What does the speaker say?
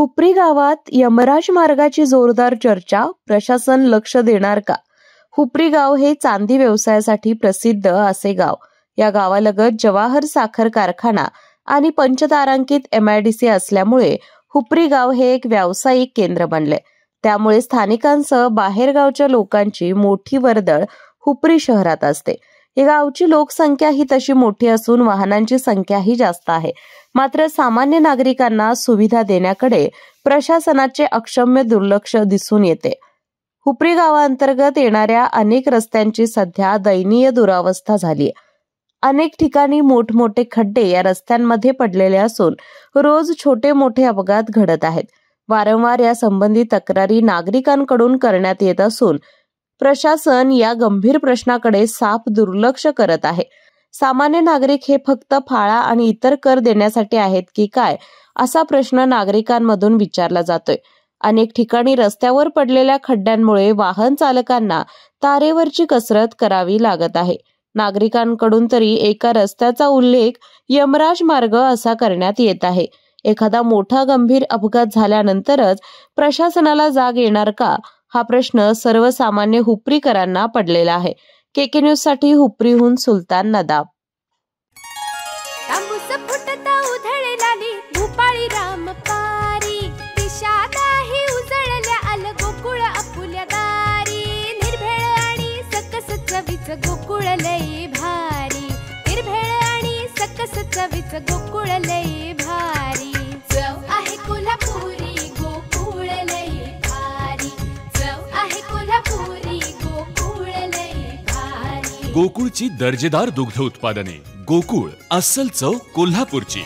हुपरी गावात यमराज मार्गाची जोरदार चर्चा, प्रशासन लक्ष देणार का? हुपरी गाव हे चांदी व्यवसायासाठी प्रसिद्ध असे गाव. या गावालगत जवाहर साखर कारखाना आणि पंचतारांकित MIDC असल्यामुळे हुपरी गाव हे एक व्यावसायिक केंद्र बनले. त्यामुळे स्थानिकांसह बाहेरगावच्या लोकांची मोठी वर्दळ हुपरी शहरात असते. या गावची लोकसंख्या ही तशी मोठी असून वाहनांची संख्याही जास्त आहे. मात्र सामान्य नागरिकांना सुविधा देण्याकडे प्रशासनाचे अक्षम्य दुर्लक्ष दिसून येते. हुपरी गावांतर्गत येणाऱ्या अनेक रस्त्यांची सध्या दयनीय दुरावस्था झाली आहे. अनेक ठिकाणी मोठमोठे खड्डे या रस्त्यांमध्ये पडलेले असून रोज छोटे मोठे अपघात घडत आहेत. वारंवार या संबंधी तक्रारी नागरिकांकडून करण्यात येत असून प्रशासन या गंभीर प्रश्नाकडे साफ दुर्लक्ष करत आहे. सामान्य नागरिक हे फक्त फाळा आणि इतर कर देण्यासाठी आहेत की काय, असा प्रश्न नागरिकांमधून विचारला जातोय. अनेक ठिकाणी रस्त्यावर पडलेल्या खड्ड्यांमुळे वाहन चालकांना तारेवरची कसरत करावी लागत आहे. नागरिकांकडून तरी एका रस्त्याचा उल्लेख यमराज मार्ग असा करण्यात येत आहे. एखादा मोठा गंभीर अपघात झाल्यानंतरच प्रशासनाला जाग येणार का, हा प्रश्न सर्वसामान्य हुपरीकरांना पडलेला आहे. KK न्यूज साठी हुपरीहून सुलतान नदाब. भूपाळी रामपारी दिशादाही उजळल्या आल गोकुळ आपुल्या दारी. निर्भेळ आणि सकस चवीच गोकुळ लई भारी. निर्भेळ आणि सकस चवीच गोकुळ लई भारी. चव आहे कोल्हापुरी गोकुळ लई भारी. चव आहे कोल्हापुरी गोकुळ लई भारी. गोकुळची दर्जेदार दुग्ध उत्पादने. गोकुळ, अस्सल चव कोल्हापूरची.